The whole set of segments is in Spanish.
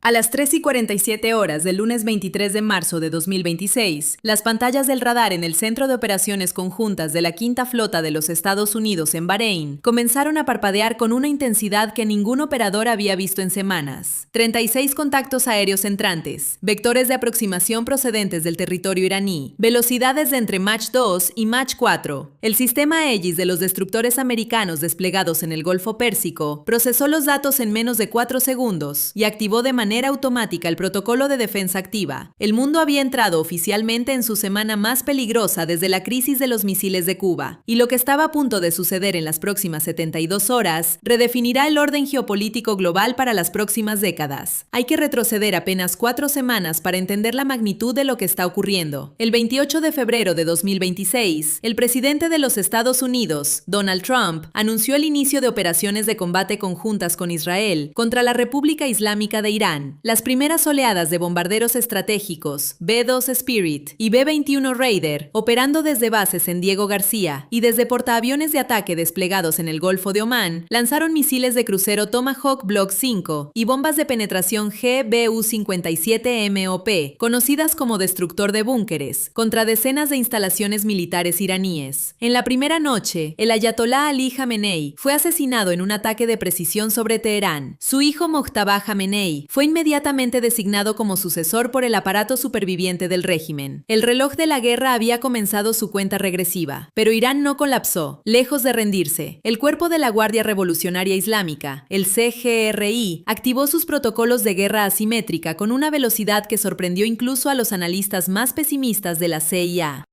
A las 3:47 del lunes 23 de marzo de 2026, las pantallas del radar en el Centro de Operaciones Conjuntas de la Quinta Flota de los Estados Unidos en Bahrein comenzaron a parpadear con una intensidad que ningún operador había visto en semanas. 36 contactos aéreos entrantes, vectores de aproximación procedentes del territorio iraní, velocidades de entre Mach 2 y Mach 4. El sistema Aegis de los destructores americanos desplegados en el Golfo Pérsico procesó los datos en menos de 4 segundos y activó de manera automática el protocolo de defensa activa. El mundo había entrado oficialmente en su semana más peligrosa desde la crisis de los misiles de Cuba, y lo que estaba a punto de suceder en las próximas 72 horas redefinirá el orden geopolítico global para las próximas décadas. Hay que retroceder apenas 4 semanas para entender la magnitud de lo que está ocurriendo. El 28 de febrero de 2026, el presidente de los Estados Unidos, Donald Trump, anunció el inicio de operaciones de combate conjuntas con Israel contra la República Islámica de Irán. Las primeras oleadas de bombarderos estratégicos B-2 Spirit y B-21 Raider, operando desde bases en Diego García y desde portaaviones de ataque desplegados en el Golfo de Omán, lanzaron misiles de crucero Tomahawk Block 5 y bombas de penetración GBU-57 MOP, conocidas como destructor de búnkeres, contra decenas de instalaciones militares iraníes. En la primera noche, el ayatolá Ali Jamenei fue asesinado en un ataque de precisión sobre Teherán. Su hijo Mojtaba Jamenei fue inmediatamente designado como sucesor por el aparato superviviente del régimen. El reloj de la guerra había comenzado su cuenta regresiva, pero Irán no colapsó. Lejos de rendirse, el cuerpo de la Guardia Revolucionaria Islámica, el CGRI, activó sus protocolos de guerra asimétrica con una velocidad que sorprendió incluso a los analistas más pesimistas de la CIA.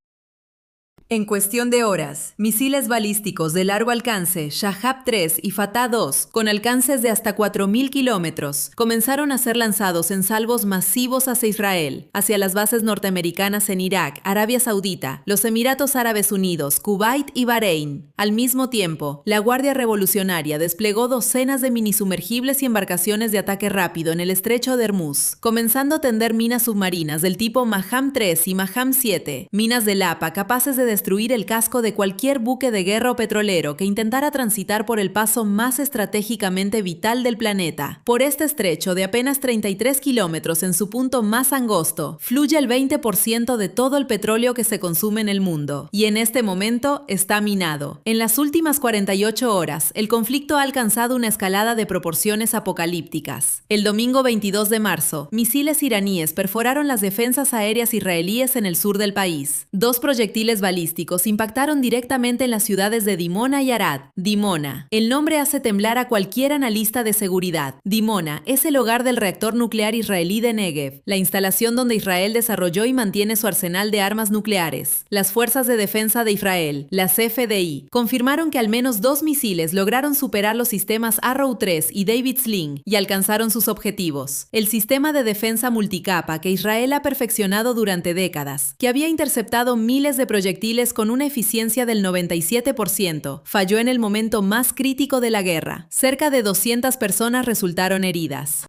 En cuestión de horas, misiles balísticos de largo alcance Shahab-3 y Fatah-2, con alcances de hasta 4.000 kilómetros, comenzaron a ser lanzados en salvos masivos hacia Israel, hacia las bases norteamericanas en Irak, Arabia Saudita, los Emiratos Árabes Unidos, Kuwait y Bahrein. Al mismo tiempo, la Guardia Revolucionaria desplegó docenas de minisumergibles y embarcaciones de ataque rápido en el estrecho de Hormuz, comenzando a tender minas submarinas del tipo Maham-3 y Maham-7, minas de Lapa capaces de destruir el casco de cualquier buque de guerra o petrolero que intentara transitar por el paso más estratégicamente vital del planeta. Por este estrecho de apenas 33 kilómetros en su punto más angosto, fluye el 20% de todo el petróleo que se consume en el mundo, y en este momento está minado. En las últimas 48 horas, el conflicto ha alcanzado una escalada de proporciones apocalípticas. El domingo 22 de marzo, misiles iraníes perforaron las defensas aéreas israelíes en el sur del país. 2 proyectiles balísticos impactaron directamente en las ciudades de Dimona y Arad. Dimona. El nombre hace temblar a cualquier analista de seguridad. Dimona es el hogar del reactor nuclear israelí de Negev, la instalación donde Israel desarrolló y mantiene su arsenal de armas nucleares. Las Fuerzas de Defensa de Israel, las FDI, confirmaron que al menos 2 misiles lograron superar los sistemas Arrow 3 y David Sling y alcanzaron sus objetivos. El sistema de defensa multicapa que Israel ha perfeccionado durante décadas, que había interceptado miles de proyectiles con una eficiencia del 97%, falló en el momento más crítico de la guerra. Cerca de 200 personas resultaron heridas.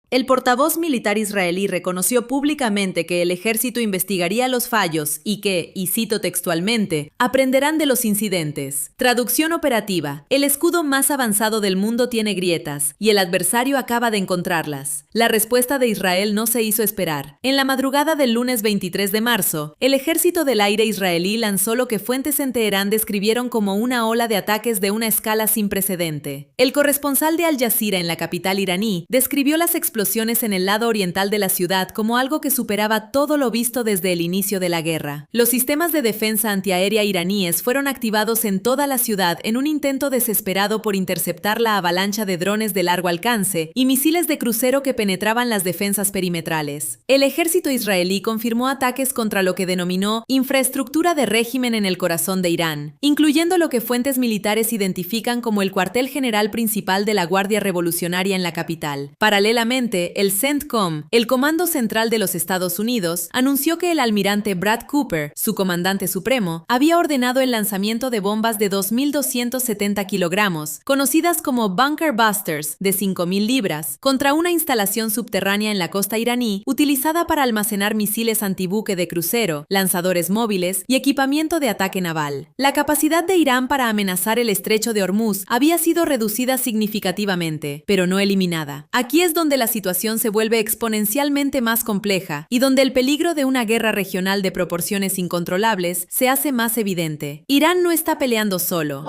El portavoz militar israelí reconoció públicamente que el ejército investigaría los fallos y que, y cito textualmente, aprenderán de los incidentes. Traducción operativa: el escudo más avanzado del mundo tiene grietas y el adversario acaba de encontrarlas. La respuesta de Israel no se hizo esperar. En la madrugada del lunes 23 de marzo, el ejército del aire israelí lanzó lo que fuentes en Teherán describieron como una ola de ataques de una escala sin precedente. El corresponsal de Al Jazeera en la capital iraní describió las explosiones en el lado oriental de la ciudad como algo que superaba todo lo visto desde el inicio de la guerra. Los sistemas de defensa antiaérea iraníes fueron activados en toda la ciudad en un intento desesperado por interceptar la avalancha de drones de largo alcance y misiles de crucero que penetraban las defensas perimetrales. El ejército israelí confirmó ataques contra lo que denominó infraestructura de régimen en el corazón de Irán, incluyendo lo que fuentes militares identifican como el cuartel general principal de la Guardia Revolucionaria en la capital. Paralelamente, el CENTCOM, el Comando Central de los Estados Unidos, anunció que el almirante Brad Cooper, su comandante supremo, había ordenado el lanzamiento de bombas de 2.270 kilogramos, conocidas como Bunker Busters, de 5.000 libras, contra una instalación subterránea en la costa iraní utilizada para almacenar misiles antibuque de crucero, lanzadores móviles y equipamiento de ataque naval. La capacidad de Irán para amenazar el estrecho de Hormuz había sido reducida significativamente, pero no eliminada. Aquí es donde la situación situación se vuelve exponencialmente más compleja y donde el peligro de una guerra regional de proporciones incontrolables se hace más evidente. Irán no está peleando solo.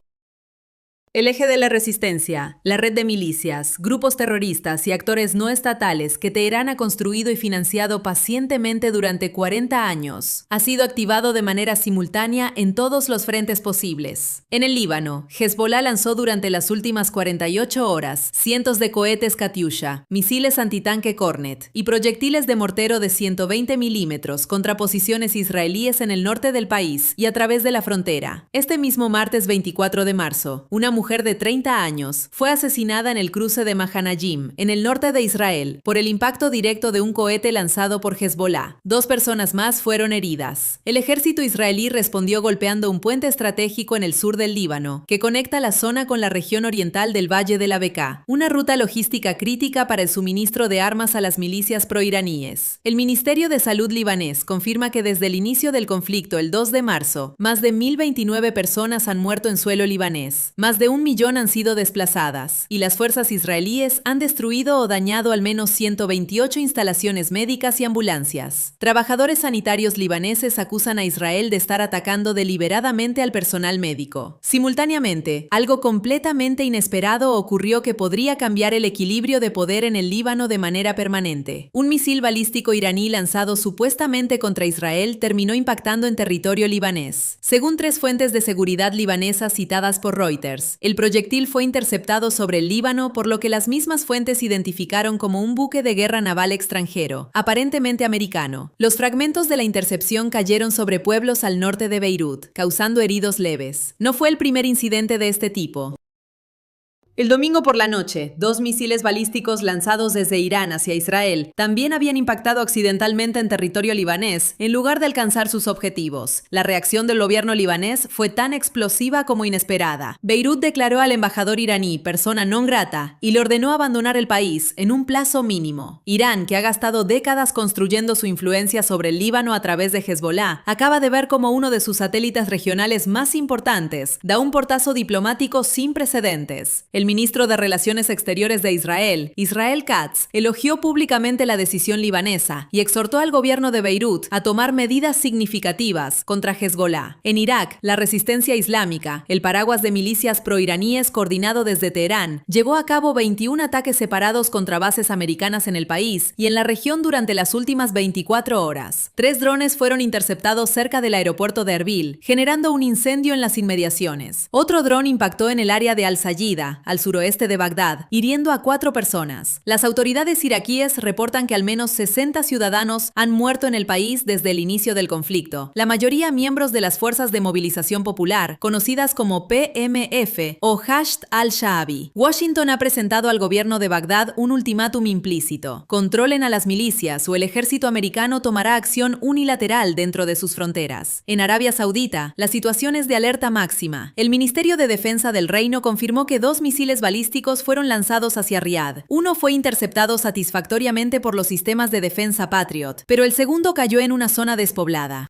El eje de la resistencia, la red de milicias, grupos terroristas y actores no estatales que Teherán ha construido y financiado pacientemente durante 40 años, ha sido activado de manera simultánea en todos los frentes posibles. En el Líbano, Hezbollah lanzó durante las últimas 48 horas cientos de cohetes Katyusha, misiles antitanque Kornet y proyectiles de mortero de 120 milímetros contra posiciones israelíes en el norte del país y a través de la frontera. Este mismo martes 24 de marzo, una mujer de 30 años fue asesinada en el cruce de Mahanayim, en el norte de Israel, por el impacto directo de un cohete lanzado por Hezbollah. 2 personas más fueron heridas. El ejército israelí respondió golpeando un puente estratégico en el sur del Líbano, que conecta la zona con la región oriental del Valle de la Bekaa, una ruta logística crítica para el suministro de armas a las milicias proiraníes. El Ministerio de Salud libanés confirma que desde el inicio del conflicto el 2 de marzo, más de 1.029 personas han muerto en suelo libanés. Más de 1 millón han sido desplazadas, y las fuerzas israelíes han destruido o dañado al menos 128 instalaciones médicas y ambulancias. Trabajadores sanitarios libaneses acusan a Israel de estar atacando deliberadamente al personal médico. Simultáneamente, algo completamente inesperado ocurrió que podría cambiar el equilibrio de poder en el Líbano de manera permanente. Un misil balístico iraní lanzado supuestamente contra Israel terminó impactando en territorio libanés. Según 3 fuentes de seguridad libanesas citadas por Reuters, el proyectil fue interceptado sobre el Líbano, por lo que las mismas fuentes identificaron como un buque de guerra naval extranjero, aparentemente americano. Los fragmentos de la intercepción cayeron sobre pueblos al norte de Beirut, causando heridos leves. No fue el primer incidente de este tipo. El domingo por la noche, 2 misiles balísticos lanzados desde Irán hacia Israel también habían impactado accidentalmente en territorio libanés en lugar de alcanzar sus objetivos. La reacción del gobierno libanés fue tan explosiva como inesperada. Beirut declaró al embajador iraní persona non grata y le ordenó abandonar el país en un plazo mínimo. Irán, que ha gastado décadas construyendo su influencia sobre el Líbano a través de Hezbollah, acaba de ver como uno de sus satélites regionales más importantes da un portazo diplomático sin precedentes. El ministro de Relaciones Exteriores de Israel, Israel Katz, elogió públicamente la decisión libanesa y exhortó al gobierno de Beirut a tomar medidas significativas contra Hezbollah. En Irak, la resistencia islámica, el paraguas de milicias proiraníes coordinado desde Teherán, llevó a cabo 21 ataques separados contra bases americanas en el país y en la región durante las últimas 24 horas. 3 drones fueron interceptados cerca del aeropuerto de Erbil, generando un incendio en las inmediaciones. Otro dron impactó en el área de Al-Sayida, al suroeste de Bagdad, hiriendo a 4 personas. Las autoridades iraquíes reportan que al menos 60 ciudadanos han muerto en el país desde el inicio del conflicto, la mayoría miembros de las Fuerzas de Movilización Popular, conocidas como PMF o Hashd al-Shaabi. Washington ha presentado al gobierno de Bagdad un ultimátum implícito: controlen a las milicias o el ejército americano tomará acción unilateral dentro de sus fronteras. En Arabia Saudita, la situación es de alerta máxima. El Ministerio de Defensa del Reino confirmó que 2 misiles balísticos fueron lanzados hacia Riad. Uno fue interceptado satisfactoriamente por los sistemas de defensa Patriot, pero el segundo cayó en una zona despoblada.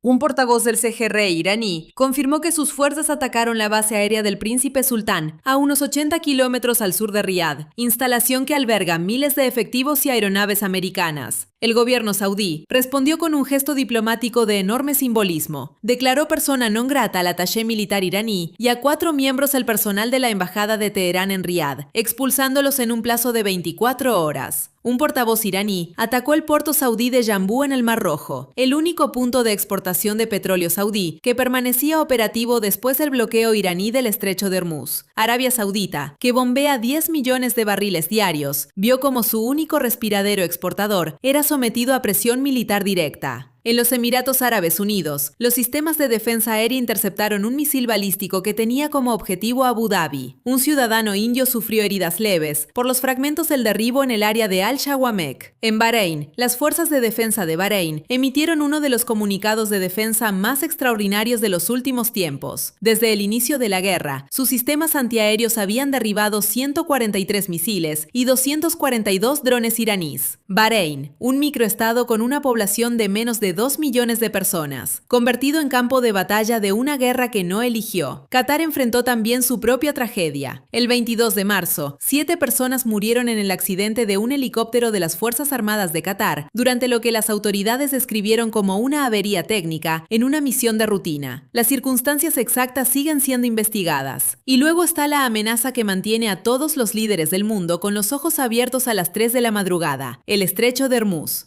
Un portavoz del CGR iraní confirmó que sus fuerzas atacaron la base aérea del Príncipe Sultán, a unos 80 kilómetros al sur de Riad, instalación que alberga miles de efectivos y aeronaves americanas. El gobierno saudí respondió con un gesto diplomático de enorme simbolismo. Declaró persona non grata al attaché militar iraní y a 4 miembros del personal de la embajada de Teherán en Riad, expulsándolos en un plazo de 24 horas. Un portavoz iraní atacó el puerto saudí de Yambú en el Mar Rojo, el único punto de exportación de petróleo saudí que permanecía operativo después del bloqueo iraní del estrecho de Hormuz. Arabia Saudita, que bombea 10 millones de barriles diarios, vio como su único respiradero exportador era sometido a presión militar directa. En los Emiratos Árabes Unidos, los sistemas de defensa aérea interceptaron un misil balístico que tenía como objetivo a Abu Dhabi. Un ciudadano indio sufrió heridas leves por los fragmentos del derribo en el área de Al-Shawamek. En Bahrein, las fuerzas de defensa de Bahrein emitieron uno de los comunicados de defensa más extraordinarios de los últimos tiempos. Desde el inicio de la guerra, sus sistemas antiaéreos habían derribado 143 misiles y 242 drones iraníes. Bahrein, un microestado con una población de menos de 2 millones de personas, convertido en campo de batalla de una guerra que no eligió. Qatar enfrentó también su propia tragedia. El 22 de marzo, 7 personas murieron en el accidente de un helicóptero de las Fuerzas Armadas de Qatar, durante lo que las autoridades describieron como una avería técnica en una misión de rutina. Las circunstancias exactas siguen siendo investigadas. Y luego está la amenaza que mantiene a todos los líderes del mundo con los ojos abiertos a las 3 de la madrugada, el estrecho de Hormuz.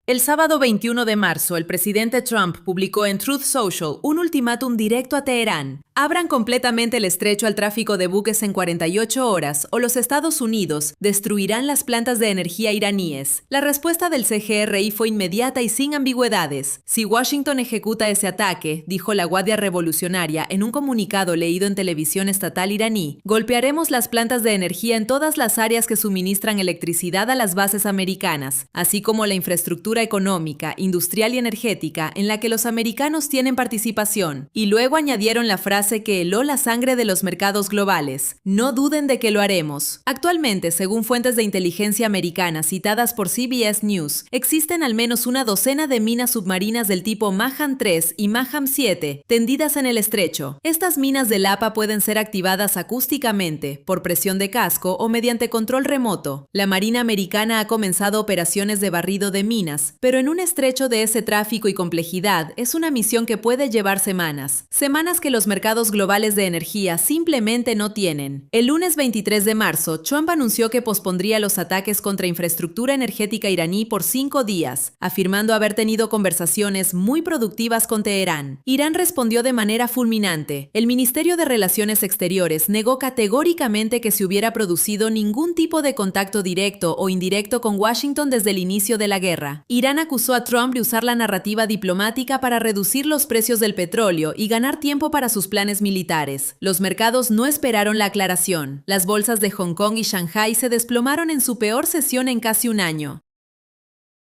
El sábado 21 de marzo, el presidente Trump publicó en Truth Social un ultimátum directo a Teherán. Abran completamente el estrecho al tráfico de buques en 48 horas o los Estados Unidos destruirán las plantas de energía iraníes. La respuesta del CGRI fue inmediata y sin ambigüedades. Si Washington ejecuta ese ataque, dijo la Guardia Revolucionaria en un comunicado leído en televisión estatal iraní, golpearemos las plantas de energía en todas las áreas que suministran electricidad a las bases americanas, así como la infraestructura económica, industrial y energética en la que los americanos tienen participación. Y luego añadieron la frase que heló la sangre de los mercados globales. No duden de que lo haremos. Actualmente, según fuentes de inteligencia americanas citadas por CBS News, existen al menos una docena de minas submarinas del tipo Mahan 3 y Mahan 7 tendidas en el estrecho. Estas minas del APA pueden ser activadas acústicamente, por presión de casco o mediante control remoto. La Marina Americana ha comenzado operaciones de barrido de minas, pero en un estrecho de ese tráfico y complejidad es una misión que puede llevar semanas. Semanas que los mercados globales de energía simplemente no tienen. El lunes 23 de marzo, Trump anunció que pospondría los ataques contra infraestructura energética iraní por 5 días, afirmando haber tenido conversaciones muy productivas con Teherán. Irán respondió de manera fulminante. El Ministerio de Relaciones Exteriores negó categóricamente que se hubiera producido ningún tipo de contacto directo o indirecto con Washington desde el inicio de la guerra. Irán acusó a Trump de usar la narrativa diplomática para reducir los precios del petróleo y ganar tiempo para sus planes militares. Los mercados no esperaron la aclaración. Las bolsas de Hong Kong y Shanghái se desplomaron en su peor sesión en casi un año.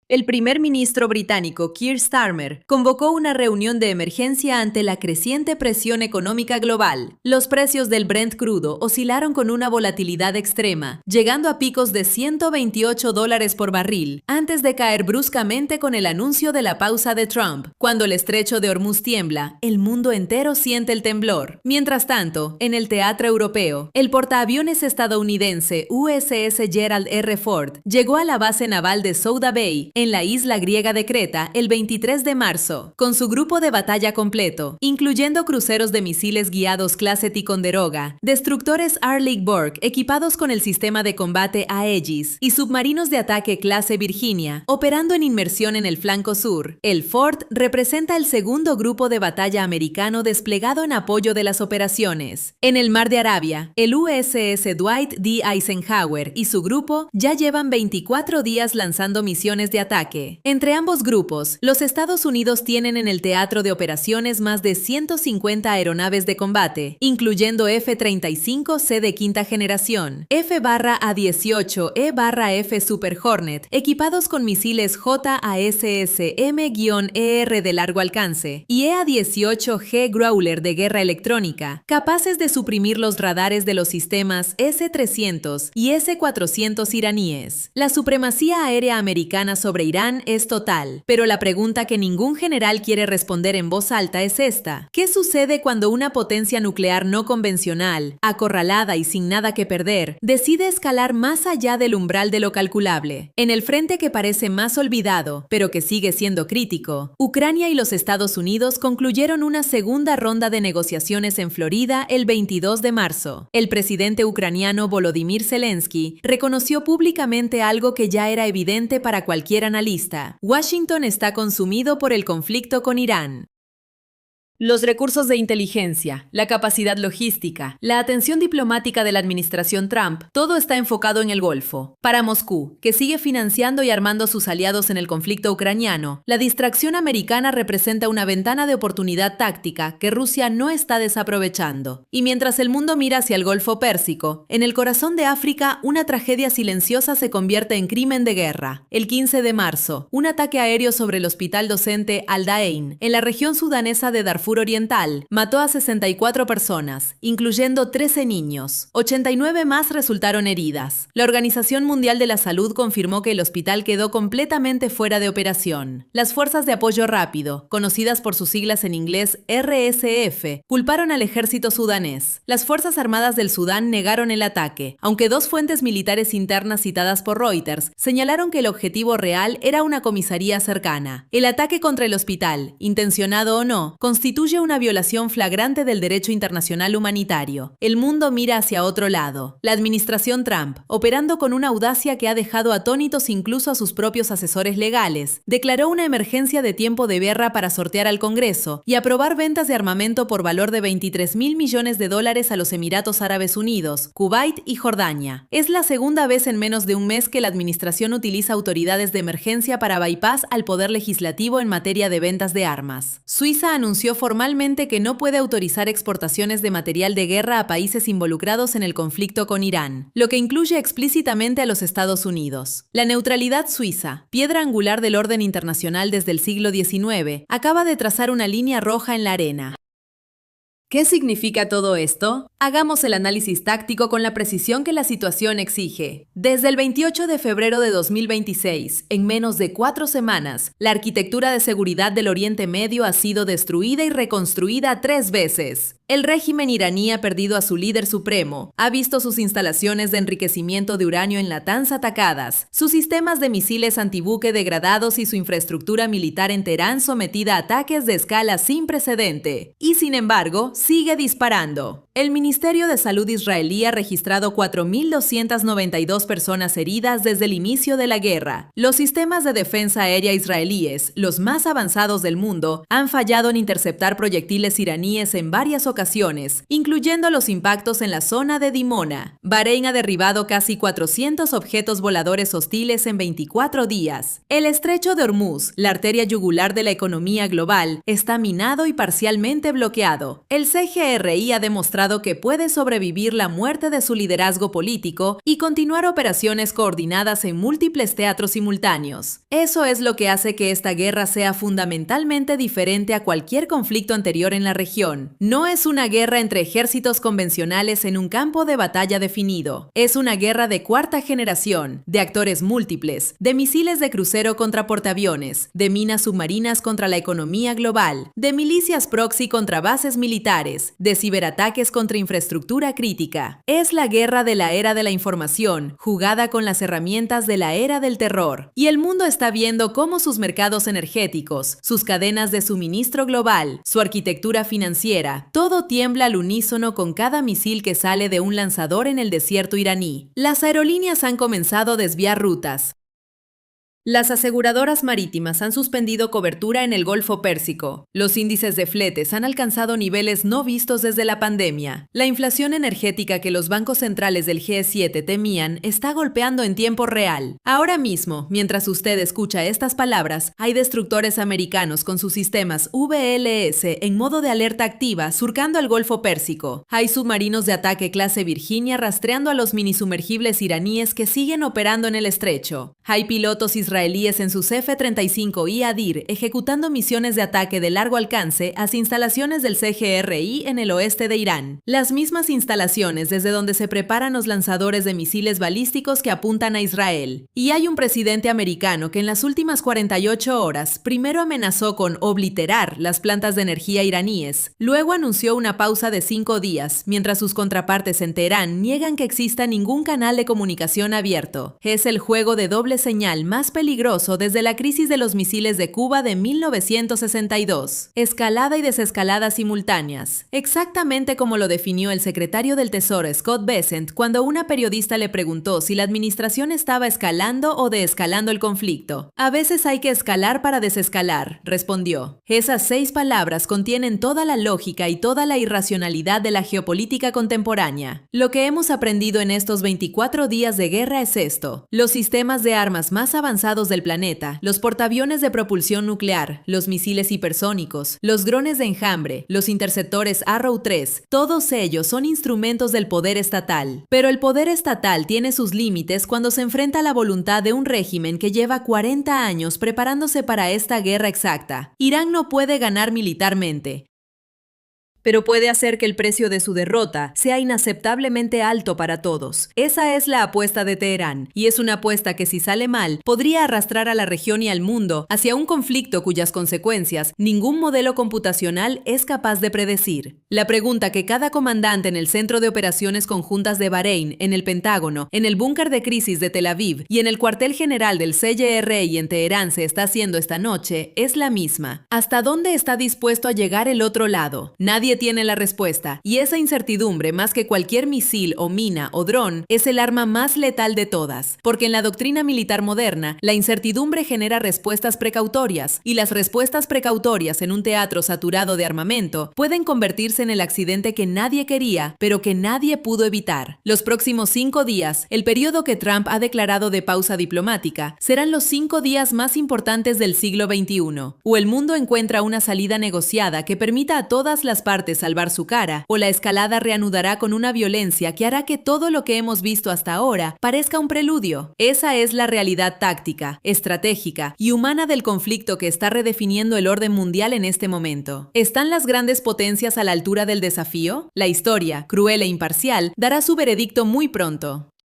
El primer ministro británico Keir Starmer convocó una reunión de emergencia ante la creciente presión económica global. Los precios del Brent crudo oscilaron con una volatilidad extrema, llegando a picos de $128 por barril, antes de caer bruscamente con el anuncio de la pausa de Trump. Cuando el estrecho de Hormuz tiembla, el mundo entero siente el temblor. Mientras tanto, en el teatro europeo, el portaaviones estadounidense USS Gerald R. Ford llegó a la base naval de Souda Bay, en la isla griega de Creta, el 23 de marzo, con su grupo de batalla completo, incluyendo cruceros de misiles guiados clase Ticonderoga, destructores Arleigh Burke equipados con el sistema de combate Aegis y submarinos de ataque clase Virginia, operando en inmersión en el flanco sur. El Ford representa el segundo grupo de batalla americano desplegado en apoyo de las operaciones. En el Mar de Arabia, el USS Dwight D. Eisenhower y su grupo ya llevan 24 días lanzando misiones de ataque. Entre ambos grupos, los Estados Unidos tienen en el teatro de operaciones más de 150 aeronaves de combate, incluyendo F-35C de quinta generación, F-A-18E-F Super Hornet, equipados con misiles JASSM-ER de largo alcance, y EA-18G Growler de guerra electrónica, capaces de suprimir los radares de los sistemas S-300 y S-400 iraníes. La supremacía aérea americana sobre Irán es total, pero la pregunta que ningún general quiere responder en voz alta es esta: ¿qué sucede cuando una potencia nuclear no convencional, acorralada y sin nada que perder, decide escalar más allá del umbral de lo calculable? En el frente que parece más olvidado, pero que sigue siendo crítico, Ucrania y los Estados Unidos concluyeron una segunda ronda de negociaciones en Florida el 22 de marzo. El presidente ucraniano Volodymyr Zelensky reconoció públicamente algo que ya era evidente para cualquier analista: Washington está consumido por el conflicto con Irán. Los recursos de inteligencia, la capacidad logística, la atención diplomática de la administración Trump, todo está enfocado en el Golfo. Para Moscú, que sigue financiando y armando a sus aliados en el conflicto ucraniano, la distracción americana representa una ventana de oportunidad táctica que Rusia no está desaprovechando. Y mientras el mundo mira hacia el Golfo Pérsico, en el corazón de África, una tragedia silenciosa se convierte en crimen de guerra. El 15 de marzo, un ataque aéreo sobre el hospital docente Al-Dain, en la región sudanesa de Darfur Darfur Oriental mató a 64 personas, incluyendo 13 niños. 89 más resultaron heridas. La Organización Mundial de la Salud confirmó que el hospital quedó completamente fuera de operación. Las Fuerzas de Apoyo Rápido, conocidas por sus siglas en inglés RSF, culparon al ejército sudanés. Las Fuerzas Armadas del Sudán negaron el ataque, aunque dos fuentes militares internas citadas por Reuters señalaron que el objetivo real era una comisaría cercana. El ataque contra el hospital, intencionado o no, constituye una violación flagrante del derecho internacional humanitario. El mundo mira hacia otro lado. La administración Trump, operando con una audacia que ha dejado atónitos incluso a sus propios asesores legales, declaró una emergencia de tiempo de guerra para sortear al Congreso y aprobar ventas de armamento por valor de 23.000 millones de dólares a los Emiratos Árabes Unidos, Kuwait y Jordania. Es la segunda vez en menos de un mes que la administración utiliza autoridades de emergencia para bypass al poder legislativo en materia de ventas de armas. Suiza anunció formalmente que no puede autorizar exportaciones de material de guerra a países involucrados en el conflicto con Irán, lo que incluye explícitamente a los Estados Unidos. La neutralidad suiza, piedra angular del orden internacional desde el siglo XIX, acaba de trazar una línea roja en la arena. ¿Qué significa todo esto? Hagamos el análisis táctico con la precisión que la situación exige. Desde el 28 de febrero de 2026, en menos de 4 semanas, la arquitectura de seguridad del Oriente Medio ha sido destruida y reconstruida 3 veces. El régimen iraní ha perdido a su líder supremo, ha visto sus instalaciones de enriquecimiento de uranio en Natanz atacadas, sus sistemas de misiles antibuque degradados y su infraestructura militar en Teherán sometida a ataques de escala sin precedente. Y sin embargo, sigue disparando. El Ministerio de Salud israelí ha registrado 4.292 personas heridas desde el inicio de la guerra. Los sistemas de defensa aérea israelíes, los más avanzados del mundo, han fallado en interceptar proyectiles iraníes en varias ocasiones, incluyendo los impactos en la zona de Dimona. Bahrein ha derribado casi 400 objetos voladores hostiles en 24 días. El estrecho de Hormuz, la arteria yugular de la economía global, está minado y parcialmente bloqueado. El CGRI ha demostrado que puede sobrevivir la muerte de su liderazgo político y continuar operaciones coordinadas en múltiples teatros simultáneos. Eso es lo que hace que esta guerra sea fundamentalmente diferente a cualquier conflicto anterior en la región. No es una guerra entre ejércitos convencionales en un campo de batalla definido. Es una guerra de cuarta generación, de actores múltiples, de misiles de crucero contra portaaviones, de minas submarinas contra la economía global, de milicias proxy contra bases militares, de ciberataques contra infraestructura crítica. Es la guerra de la era de la información, jugada con las herramientas de la era del terror. Y el mundo está viendo cómo sus mercados energéticos, sus cadenas de suministro global, su arquitectura financiera, todo tiembla al unísono con cada misil que sale de un lanzador en el desierto iraní. Las aerolíneas han comenzado a desviar rutas. Las aseguradoras marítimas han suspendido cobertura en el Golfo Pérsico. Los índices de fletes han alcanzado niveles no vistos desde la pandemia. La inflación energética que los bancos centrales del G7 temían está golpeando en tiempo real. Ahora mismo, mientras usted escucha estas palabras, hay destructores americanos con sus sistemas VLS en modo de alerta activa surcando el Golfo Pérsico. Hay submarinos de ataque clase Virginia rastreando a los minisumergibles iraníes que siguen operando en el estrecho. Hay pilotos israelíes en sus F-35 y Adir ejecutando misiones de ataque de largo alcance hacia instalaciones del CGRI en el oeste de Irán. Las mismas instalaciones desde donde se preparan los lanzadores de misiles balísticos que apuntan a Israel. Y hay un presidente americano que en las últimas 48 horas primero amenazó con obliterar las plantas de energía iraníes, luego anunció una pausa de 5 días, mientras sus contrapartes en Teherán niegan que exista ningún canal de comunicación abierto. Es el juego de doble señal más peligroso desde la crisis de los misiles de Cuba de 1962. Escalada y desescalada simultáneas, exactamente como lo definió el secretario del Tesoro Scott Bessent cuando una periodista le preguntó si la administración estaba escalando o deescalando el conflicto. A veces hay que escalar para desescalar, respondió. Esas 6 palabras contienen toda la lógica y toda la irracionalidad de la geopolítica contemporánea. Lo que hemos aprendido en estos 24 días de guerra es esto: los sistemas de armas más avanzados del planeta, los portaaviones de propulsión nuclear, los misiles hipersónicos, los drones de enjambre, los interceptores Arrow 3, todos ellos son instrumentos del poder estatal. Pero el poder estatal tiene sus límites cuando se enfrenta a la voluntad de un régimen que lleva 40 años preparándose para esta guerra exacta. Irán no puede ganar militarmente. pero puede hacer que el precio de su derrota sea inaceptablemente alto para todos. Esa es la apuesta de Teherán, y es una apuesta que, si sale mal, podría arrastrar a la región y al mundo hacia un conflicto cuyas consecuencias ningún modelo computacional es capaz de predecir. La pregunta que cada comandante en el Centro de Operaciones Conjuntas de Bahrein, en el Pentágono, en el búnker de crisis de Tel Aviv y en el cuartel general del CYRI en Teherán se está haciendo esta noche es la misma. ¿Hasta dónde está dispuesto a llegar el otro lado? Nadie tiene la respuesta, y esa incertidumbre, más que cualquier misil o mina o dron, es el arma más letal de todas, porque en la doctrina militar moderna, la incertidumbre genera respuestas precautorias, y las respuestas precautorias en un teatro saturado de armamento pueden convertirse en el accidente que nadie quería, pero que nadie pudo evitar. Los próximos 5 días, el periodo que Trump ha declarado de pausa diplomática, serán los 5 días más importantes del siglo XXI. O el mundo encuentra una salida negociada que permita a todas las partes salvar su cara, o la escalada reanudará con una violencia que hará que todo lo que hemos visto hasta ahora parezca un preludio. Esa es la realidad táctica, estratégica y humana del conflicto que está redefiniendo el orden mundial en este momento. ¿Están las grandes potencias a la altura del desafío? La historia, cruel e imparcial, dará su veredicto muy pronto.